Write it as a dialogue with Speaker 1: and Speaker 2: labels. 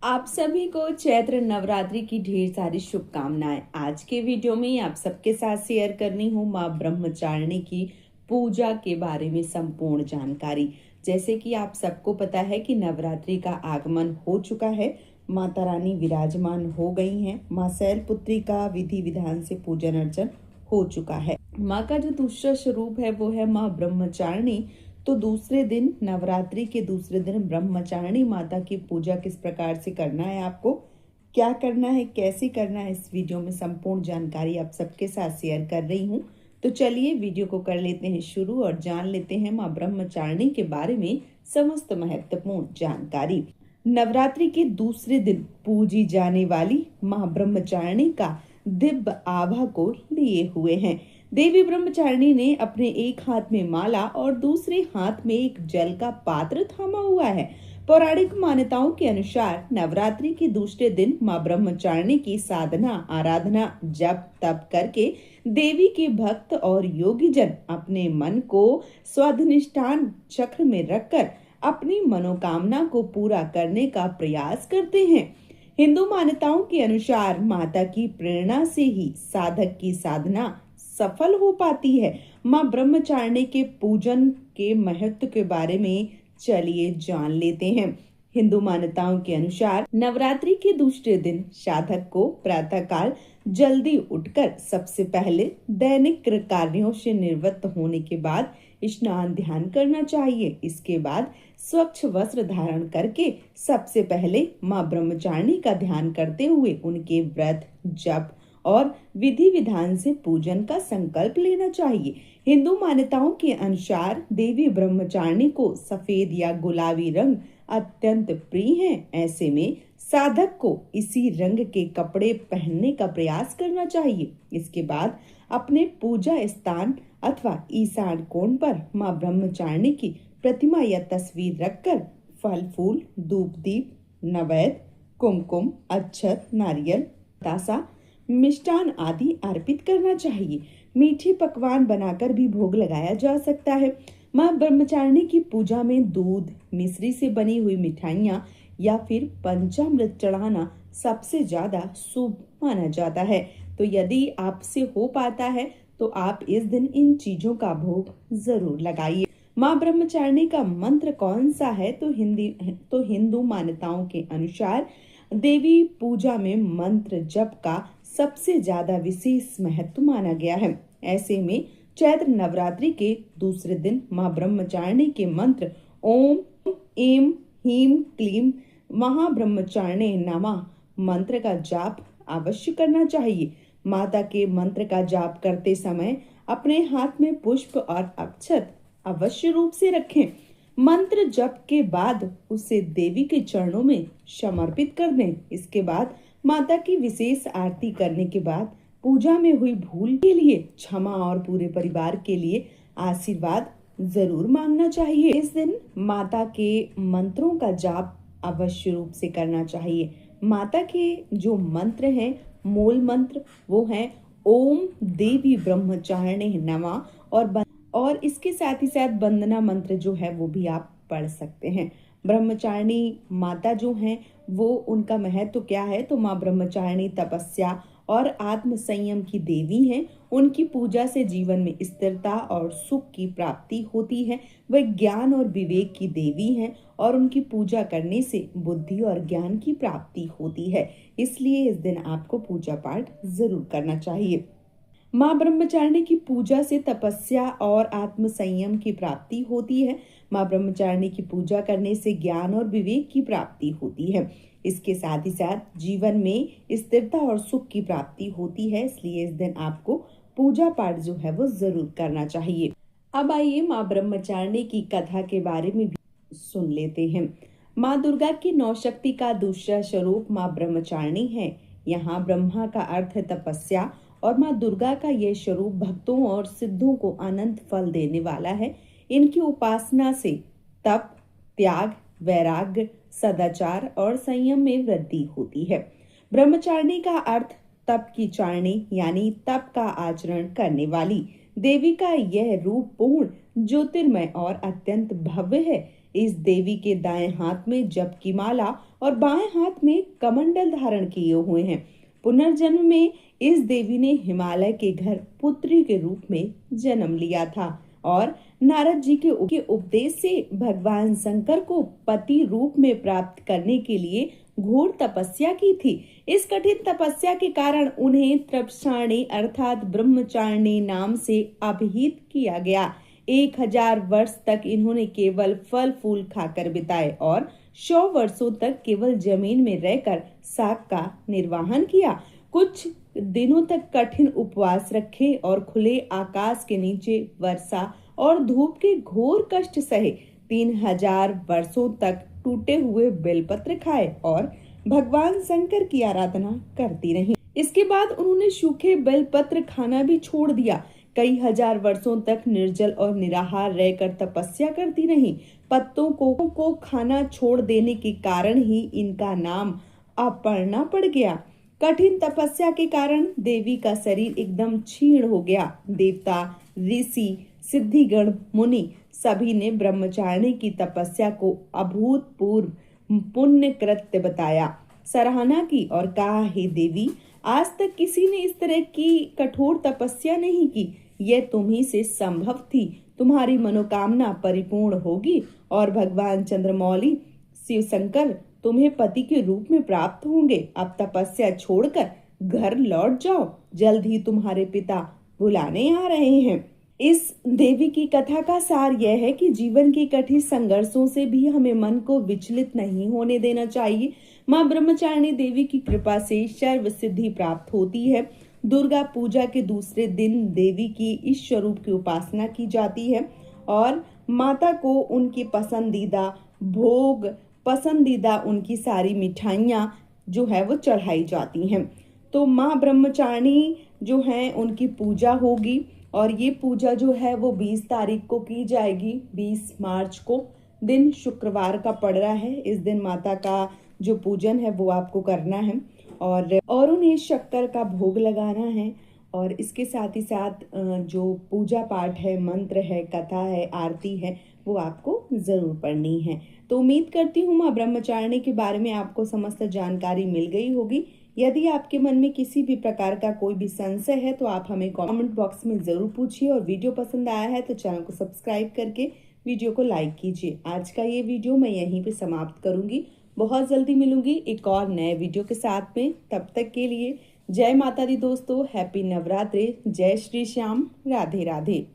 Speaker 1: आप सभी को चैत्र नवरात्रि की ढेर सारी शुभकामनाएं। आज के वीडियो में आप सबके साथ शेयर करनी हूँ माँ ब्रह्मचारिणी की पूजा के बारे में संपूर्ण जानकारी। जैसे कि आप सबको पता है कि नवरात्रि का आगमन हो चुका है, माता रानी विराजमान हो गई हैं। माँ शैलपुत्री का विधि विधान से पूजन अर्चन हो चुका है। माँ का जो दूसरा स्वरूप है वो है माँ ब्रह्मचारिणी। तो दूसरे दिन, नवरात्रि के दूसरे दिन ब्रह्मचारिणी माता की पूजा किस प्रकार से करना है, आपको क्या करना है, कैसे करना है, इस वीडियो में संपूर्ण जानकारी आप सबके साथ शेयर कर रही हूँ। तो चलिए वीडियो को कर लेते हैं शुरू और जान लेते हैं माँ ब्रह्मचारिणी के बारे में समस्त महत्वपूर्ण जानकारी। नवरात्रि के दूसरे दिन पूजी जाने वाली माँ ब्रह्मचारिणी का दिव्य आभा को लिए हुए हैं। देवी ब्रह्मचारिणी ने अपने एक हाथ में माला और दूसरे हाथ में एक जल का पात्र थामा हुआ है। पौराणिक मान्यताओं के अनुसार नवरात्रि के दूसरे दिन माँ ब्रह्मचारिणी की साधना, आराधना, जप तप करके देवी के भक्त और योगी जन अपने मन को स्वाधिष्ठान चक्र में रखकर अपनी मनोकामना को पूरा करने का प्रयास करते हैं। हिंदू मान्यताओं के अनुसार माता की प्रेरणा से ही साधक की साधना सफल हो पाती है। माँ ब्रह्मचारिणी के पूजन के महत्व के बारे में चलिए जान लेते हैं। हिंदू मान्यताओं के अनुसार नवरात्रि के दूसरे दिन साधक को प्रातःकाल जल्दी उठकर सबसे पहले दैनिक कार्यों से निवृत्त होने के बाद स्नान ध्यान करना चाहिए। इसके बाद स्वच्छ वस्त्र धारण करके सबसे पहले माँ ब्रह्मचारिणी का ध्यान करते हुए उनके व्रत, जप और विधि विधान से पूजन का संकल्प लेना चाहिए। हिंदू मान्यताओं के अनुसार देवी ब्रह्मचारिणी को सफेद या गुलाबी रंग अत्यंत प्रिय है। ऐसे में साधक को इसी रंग के कपड़े पहनने का प्रयास करना चाहिए। इसके बाद अपने पूजा स्थान अथवा ईशान कोण पर माँ ब्रह्मचारिणी की प्रतिमा या तस्वीर रखकर फल फूल, धूप दीप, नैवेद्य, कुमकुम, अक्षत, नारियल, बतासा, मिष्टान आदि अर्पित करना चाहिए। मीठे पकवान बनाकर भी भोग लगाया जा सकता है। माँ ब्रह्मचारिणी की पूजा में दूध, मिश्री से बनी हुई मिठाइयाँ या फिर पंचामृत चढ़ाना सबसे ज्यादा शुभ माना जाता है। तो यदि आपसे हो पाता है तो आप इस दिन इन चीजों का भोग जरूर लगाइए। माँ ब्रह्मचारिणी का मंत्र कौन सा है, तो हिंदू मान्यताओं के अनुसार देवी पूजा में मंत्र जप का सबसे ज्यादा विशेष महत्व माना गया है। ऐसे में चैत्र नवरात्रि के दूसरे दिन माँ ब्रह्मचारिणी के मंत्र ओम ऐं ह्रीं क्लीं महाब्रह्मचारिणे नमः मंत्र का जाप अवश्य करना चाहिए। माता के मंत्र का जाप करते समय अपने हाथ में पुष्प और अक्षत अवश्य रूप से रखें। मंत्र जप के बाद उसे देवी के चरणों में समर्पित कर दें। इसके बाद माता की विशेष आरती करने के बाद पूजा में हुई भूल के लिए क्षमा और पूरे परिवार के लिए आशीर्वाद जरूर मांगना चाहिए। इस दिन माता के मंत्रों का जाप अवश्य रूप से करना चाहिए। माता के जो मंत्र हैं, मूल मंत्र, वो है ओम देवी ब्रह्मचारिणे नमः और इसके साथ ही साथ वंदना मंत्र जो है वो भी आप पढ़ सकते हैं। ब्रह्मचारिणी माता जो हैं वो, उनका महत्व क्या है, तो माँ ब्रह्मचारिणी तपस्या और आत्म संयम की देवी हैं। उनकी पूजा से जीवन में स्थिरता और सुख की प्राप्ति होती है। वह ज्ञान और विवेक की देवी हैं और उनकी पूजा करने से बुद्धि और ज्ञान की प्राप्ति होती है। इसलिए इस दिन आपको पूजा पाठ जरूर करना चाहिए। माँ ब्रह्मचारिणी की पूजा से तपस्या और आत्म संयम की प्राप्ति होती है। माँ ब्रह्मचारिणी की पूजा करने से ज्ञान और विवेक की प्राप्ति होती है। इसके साथ ही साथ जीवन में स्थिरता और सुख की प्राप्ति होती है। इसलिए इस दिन आपको पूजा पाठ जो है वो जरूर करना चाहिए। अब आइए माँ ब्रह्मचारिणी की कथा के बारे में भी सुन लेते हैं। माँ दुर्गा की नौ शक्ति का दूसरा स्वरूप माँ ब्रह्मचारिणी है। यहाँ ब्रह्मा का अर्थ है तपस्या और माँ दुर्गा का यह स्वरूप भक्तों और सिद्धों को अनंत फल देने वाला है। इनकी उपासना से तप, त्याग, वैराग्य, सदाचार और संयम में वृद्धि होती है। ब्रह्मचारिणी का अर्थ तप की चारिणी यानी तप का आचरण करने वाली। देवी का यह रूप पूर्ण, ज्योतिर्मय और अत्यंत भव्य है। इस देवी के दाएं हाथ में जप की माला और बाएं हाथ में कमंडल धारण किए हुए हैं। पुनर्जन्म में इस देवी ने हिमालय के घर पुत्री के रूप में जन्म लिया था और नारद जी के उपदेश से भगवान शंकर को पति रूप में प्राप्त करने के लिए घोर तपस्या की थी। इस कठिन तपस्या के कारण उन्हें तपस्याणी अर्थात ब्रह्मचारिणी नाम से अभिहित किया गया। 1000 वर्ष तक इन्होंने केवल फल फूल खाकर बिताए और 100 वर्षों तक केवल जमीन में रहकर साग का निर्वाहन किया। कुछ दिनों तक कठिन उपवास रखे और खुले आकाश के नीचे वर्षा और धूप के घोर कष्ट सहे। 3000 वर्षों तक टूटे हुए बेलपत्र खाए और भगवान शंकर की आराधना करती रही। इसके बाद उन्होंने सूखे बेलपत्र खाना भी छोड़ दिया। कई हजार वर्षों तक निर्जल और निराहार रहकर तपस्या करती रही। पत्तों को खाना छोड़ देने के कारण ही इनका नाम अपर्णा पड़ गया। कठिन तपस्या के कारण देवी का शरीर एकदम क्षीण हो गया। देवता, ऋषि, सिद्धिगण, मुनि सभी ने ब्रह्मचारिणी की तपस्या को अभूतपूर्व पुण्य कृत्य बताया, सराहना की और कहा, हे देवी, आज तक किसी ने इस तरह की कठोर तपस्या नहीं की। यह तुम्ही से संभव थी। तुम्हारी मनोकामना परिपूर्ण होगी और भगवान चंद्रमौली शिव शंकर तुम्हें पति के रूप में प्राप्त होंगे। अब तपस्या छोड़कर घर लौट जाओ, जल्द ही तुम्हारे पिता बुलाने आ रहे हैं। इस देवी की कथा का सार यह है कि जीवन के कठिन संघर्षों से भी हमें मन को विचलित नहीं होने देना चाहिए। माँ ब्रह्मचारिणी देवी की कृपा से सर्व सिद्धि प्राप्त होती है। दुर्गा पूजा के दूसरे दिन देवी की इस स्वरूप की उपासना की जाती है और माता को उनकी पसंदीदा भोग, पसंदीदा उनकी सारी मिठाइयाँ जो है वो चढ़ाई जाती हैं। तो माँ ब्रह्मचारिणी जो है उनकी पूजा होगी और ये पूजा जो है वो 20 तारीख को की जाएगी। 20 मार्च को दिन शुक्रवार का पड़ रहा है। इस दिन माता का जो पूजन है वो आपको करना है और उन्हें शक्कर का भोग लगाना है और इसके साथ ही साथ जो पूजा पाठ है, मंत्र है, कथा है, आरती है, वो आपको जरूर पढ़नी है। तो उम्मीद करती हूँ माँ ब्रह्मचारिणी के बारे में आपको समस्त जानकारी मिल गई होगी। यदि आपके मन में किसी भी प्रकार का कोई भी संशय है तो आप हमें कमेंट बॉक्स में जरूर पूछिए और वीडियो पसंद आया है तो चैनल को सब्सक्राइब करके वीडियो को लाइक कीजिए। आज का ये वीडियो मैं यहीं पे समाप्त करूंगी। बहुत जल्दी मिलूंगी एक और नए वीडियो के साथ में। तब तक के लिए जय माता दी दोस्तों, हैप्पी नवरात्रि, जय श्री श्याम, राधे राधे।